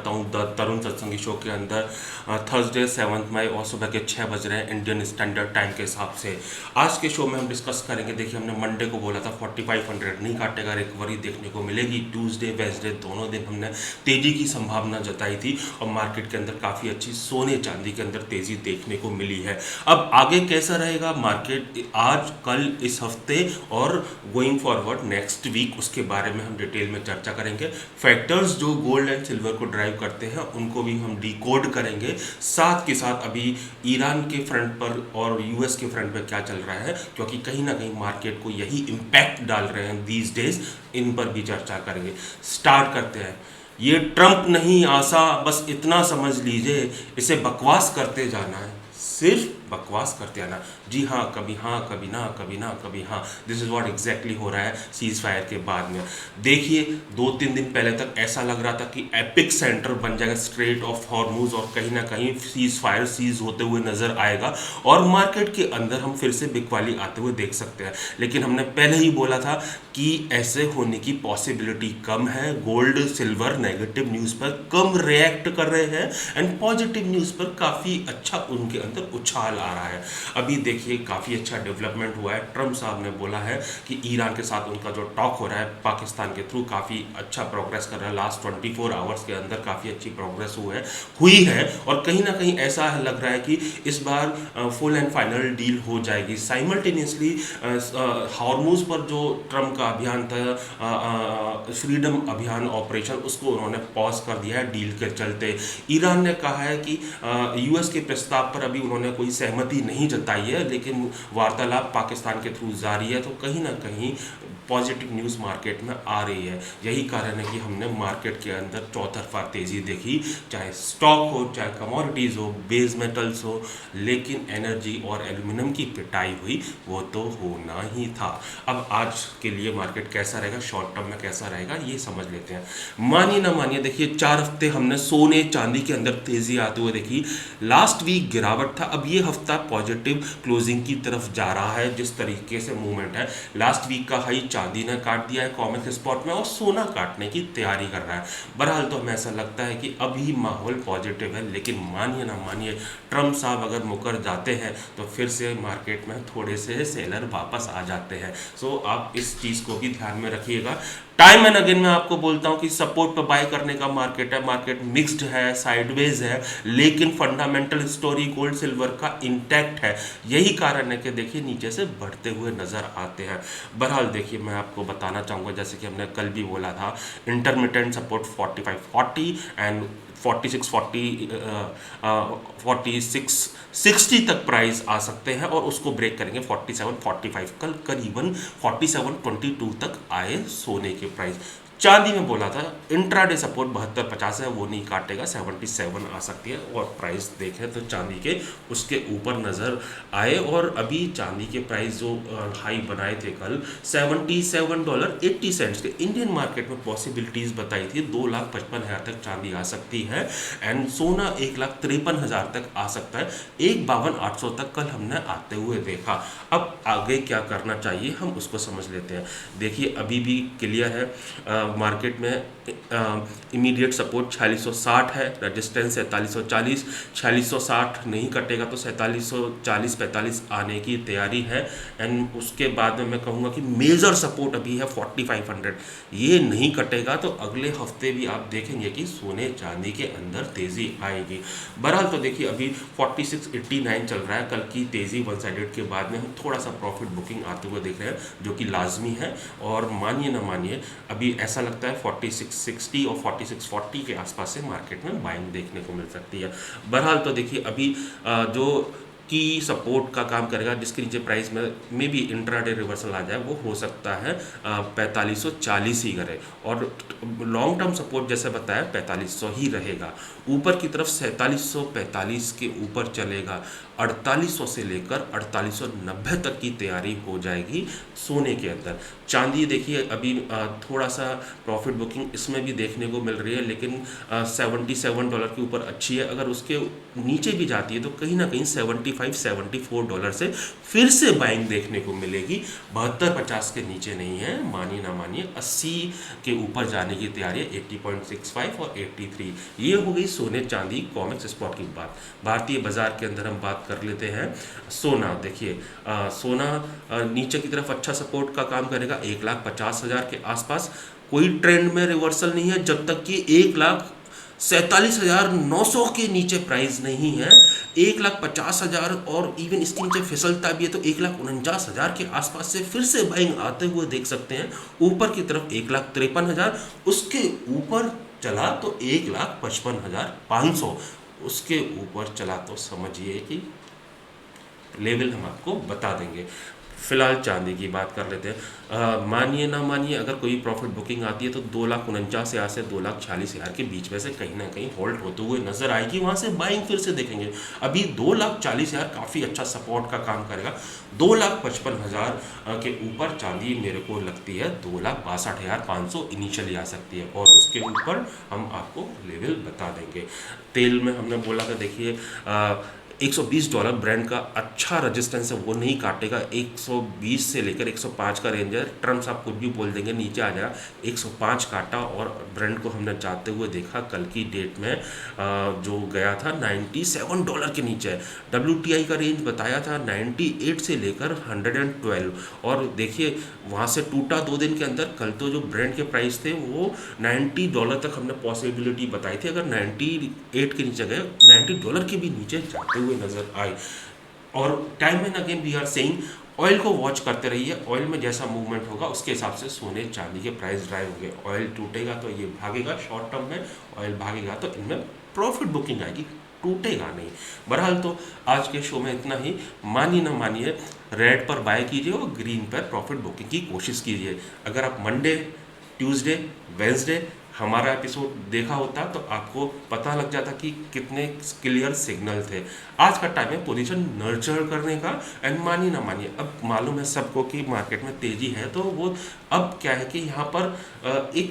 करता हूँ the Tarun Satsangi show के अंदर थर्सडे 7 मई और सुबह के 6 बज रहे हैं इंडियन स्टैंडर्ड टाइम के हिसाब से। आज के शो में हम डिस्कस करेंगे। देखिए, हमने मंडे को बोला था 4500 नहीं काटेगा, रिकवरी देखने को मिलेगी। ट्यूसडे वेंसडे दोनों दिन हमने तेजी की संभावना जताई थी और मार्केट के अंदर काफ़ी अच्छी सोने चांदी के अंदर तेजी देखने को मिली है। अब आगे कैसा रहेगा मार्केट आज कल इस हफ्ते और गोइंग फॉरवर्ड नेक्स्ट वीक, उसके बारे में हम डिटेल में चर्चा करेंगे। फैक्टर्स जो गोल्ड एंड सिल्वर को ड्राइव करते हैं उनको भी हम डिकोड करेंगे। साथ के साथ अभी ईरान के फ्रंट पर और यूएस के फ्रंट पर क्या चल रहा है, क्योंकि कहीं ना कहीं मार्केट को यही इम्पैक्ट डाल रहे हैं दीज डेज, इन पर भी चर्चा करेंगे। स्टार्ट करते हैं। ये ट्रंप नहीं आशा, बस इतना समझ लीजिए, इसे बकवास करते जाना है, सिर्फ बकवास करते आना। जी हाँ, कभी हाँ कभी ना, कभी ना कभी हाँ। दिस इज व्हाट एग्जैक्टली हो रहा है सीज फायर के बाद में। देखिए, 2-3 दिन पहले तक ऐसा लग रहा था कि एपिक सेंटर बन जाएगा स्ट्रेट ऑफ हॉर्मुज और कहीं ना कहीं सीज फायर सीज होते हुए नजर आएगा और मार्केट के अंदर हम फिर से बिकवाली आते हुए देख सकते हैं। लेकिन हमने पहले ही बोला था कि ऐसे होने की पॉसिबिलिटी कम है। गोल्ड सिल्वर नेगेटिव न्यूज़ पर कम रिएक्ट कर रहे हैं एंड पॉजिटिव न्यूज़ पर काफ़ी अच्छा उनके अंदर उछाल आ रहा है। अभी देखिए, काफ़ी अच्छा डेवलपमेंट हुआ है। ट्रंप साहब ने बोला है कि ईरान के साथ उनका जो टॉक हो रहा है पाकिस्तान के थ्रू, काफ़ी अच्छा प्रोग्रेस कर रहा है। लास्ट 24 आवर्स के अंदर काफ़ी अच्छी प्रोग्रेस हुई है और कहीं ना कहीं ऐसा लग रहा है कि इस बार फुल एंड फाइनल डील हो जाएगी। साइमल्टेनियसली हॉर्मुज पर जो ट्रंप का अभियान था, फ्रीडम अभियान ऑपरेशन, उसको उन्होंने पॉज कर दिया है डील के चलते। ईरान ने कहा है कि यूएस के प्रस्ताव पर अभी उन्होंने कोई सहमति नहीं जताई है, लेकिन वार्तालाप पाकिस्तान के थ्रू जारी है। तो कहीं ना कहीं पॉजिटिव न्यूज़ मार्केट में आ रही है। यही कारण है कि हमने मार्केट के अंदर चौतरफा तेज़ी देखी, चाहे स्टॉक हो, चाहे कमोडिटीज़ हो, बेस मेटल्स हो, लेकिन एनर्जी और एल्यूमिनियम की पिटाई हुई, वो तो होना ही था। अब आज के लिए मार्केट कैसा रहेगा, शॉर्ट टर्म में कैसा रहेगा, ये समझ लेते हैं। मानिए ना मानिए, देखिए 4 हफ्ते हमने सोने चांदी के अंदर तेज़ी आते हुए देखी। लास्ट वीक गिरावट था, अब ये हफ्ता पॉजिटिव क्लोजिंग की तरफ जा रहा है। जिस तरीके से मूवमेंट है, लास्ट वीक का हाई चांदी ने काट दिया है कॉमिक स्पॉट में और सोना काटने की तैयारी कर रहा है। बहरहाल तो हमें ऐसा लगता है कि अभी माहौल पॉजिटिव है, लेकिन मानिए ना मानिए, ट्रंप साहब अगर मुकर जाते हैं तो फिर से मार्केट में थोड़े से सेलर वापस आ जाते हैं। सो आप इस चीज़ को भी ध्यान में रखिएगा। टाइम एंड अगेन मैं आपको बोलता हूं कि सपोर्ट पर बाय करने का मार्केट है। मार्केट मिक्स्ड है, साइडवेज है, लेकिन फंडामेंटल स्टोरी गोल्ड सिल्वर का इंटैक्ट है। यही कारण है कि देखिए नीचे से बढ़ते हुए नजर आते हैं। बहरहाल देखिए, मैं आपको बताना चाहूँगा, जैसे कि हमने कल भी बोला था, इंटरमिटेंट सपोर्ट 4540 एंड 4640 4660 तक प्राइस आ सकते हैं और उसको ब्रेक करेंगे 4745। कल करीबन 4722 तक आए सोने के प्राइस। चांदी में बोला था इंट्राडे सपोर्ट 7250 है, वो नहीं काटेगा, 77 आ सकती है और प्राइस देखें तो चांदी के उसके ऊपर नज़र आए। और अभी चांदी के प्राइस जो हाई बनाए थे कल $77.80 के, इंडियन मार्केट में पॉसिबिलिटीज़ बताई थी 2,55,000 तक चांदी आ सकती है एंड सोना 1,53,000 तक आ सकता है। 1,52,800 तक कल हमने आते हुए देखा। अब आगे क्या करना चाहिए हम उसको समझ लेते हैं। देखिए, अभी भी क्लियर है, मार्केट में इमीडिएट सपोर्ट 4660 है, रेजिस्टेंस 4340। 4660 नहीं कटेगा तो 4740-45 आने की तैयारी है एंड उसके बाद में मैं कहूँगा कि मेजर सपोर्ट अभी है 4500। ये नहीं कटेगा तो अगले हफ्ते भी आप देखेंगे कि सोने चांदी के अंदर तेज़ी आएगी। बहरहाल तो देखिए, अभी 4689 चल रहा है। कल की तेज़ी वन साइडेड के बाद में हम थोड़ा सा प्रॉफिट बुकिंग आते हुए देख रहे हैं, जो कि लाजमी है। और मानिए ना मानिए, अभी ऐसा लगता है 4660 और 4640 के आसपास से मार्केट में बाइंग देखने को मिल सकती है। बहरहाल तो देखिए, अभी जो की सपोर्ट का काम करेगा, जिसके नीचे प्राइस में भी इंट्राडे रिवर्सल आ जाए, वो हो सकता है 4540 ही करे और लॉन्ग टर्म सपोर्ट जैसे बताया 4500 ही रहेगा। ऊपर की तरफ 4745 के ऊपर चलेगा। 4800 से लेकर 4890 तक की तैयारी हो जाएगी सोने के अंदर। चांदी देखिए, अभी थोड़ा सा प्रॉफिट बुकिंग इसमें भी देखने को मिल रही है, लेकिन $77 के ऊपर अच्छी है। अगर उसके नीचे भी जाती है तो कहीं ना कहीं $75-74 से फिर से बाइंग देखने को मिलेगी। 72-50 के नीचे नहीं है, मानिए ना मानिए 80 के ऊपर जाने की तैयारी है, 80.65 और 83। ये हो गई सोने चांदी कॉमेक्स स्पॉट की बात। भारतीय बाजार के अंदर हम बात कर लेते हैं सोना। देखिए सोना नीचे की तरफ अच्छा सपोर्ट का काम करेगा 1,50,000 के आसपास। कोई ट्रेंड में रिवर्सल नहीं है जब तक कि 1,47,900 के नीचे प्राइस नहीं है। 1,50,000 और इवन इसके नीचे फिसलता भी है तो 1,49,000 के आसपास से फिर से बाइंग आते हुए देख सकते हैं। ऊपर की तरफ 1,53,000, उसके ऊपर चला तो 1,55,500, उसके ऊपर चला तो समझिए कि लेवल हम आपको बता देंगे। फिलहाल चांदी की बात कर लेते हैं। मानिए ना मानिए अगर कोई प्रॉफिट बुकिंग आती है तो 2,49,000 से 2,46,000 के बीच में से कहीं ना कहीं होल्ड होते हुए नजर आएगी, वहां से बाइंग फिर से देखेंगे। अभी 2,40,000 काफ़ी अच्छा सपोर्ट का काम करेगा। 2,55,000 के ऊपर चांदी मेरे को लगती है 2,62,500 इनिशियली आ सकती है और उसके ऊपर हम आपको लेवल बता देंगे। तेल में हमने बोला था देखिए $120 ब्रांड का अच्छा रेजिस्टेंस है, वो नहीं काटेगा। 120 से लेकर 105 का रेंज है। ट्रम्प्स आप कुछ भी बोल देंगे नीचे आ जाएगा। 105 काटा और ब्रांड को हमने जाते हुए देखा कल की डेट में जो गया था $97 के नीचे। WTI का रेंज बताया था 98 से लेकर 112 और देखिए वहाँ से टूटा 2 दिन के अंदर। कल तो जो ब्रांड के प्राइस थे वो $90 तक हमने पॉसिबिलिटी बताई थी, अगर 98 के नीचे गए $90 के भी नीचे जाते हुए नजर आए। और time and again we are saying oil को वॉच करते रहिए। ऑयल में जैसा मूवमेंट होगा उसके हिसाब से सोने चांदी के प्राइस ड्राइव होंगे। ऑयल टूटेगा तो ये भागेगा शॉर्ट टर्म में, ऑयल भागेगा तो इनमें प्रॉफिट बुकिंग आएगी, टूटेगा नहीं। बहरहाल तो आज के शो में इतना ही। मानिए ना मानिए रेड पर बाय कीजिए और ग्रीन पर प्रॉफिट बुकिंग की कोशिश कीजिए। अगर आप मंडे, ट्यूसडे, वेंसडे हमारा एपिसोड देखा होता तो आपको पता लग जाता कि कितने क्लियर सिग्नल थे। आज का टाइम है पोजीशन नर्चर करने का। एंड मानिए ना मानिए अब मालूम है सबको कि मार्केट में तेजी है, तो वो अब क्या है कि यहाँ पर एक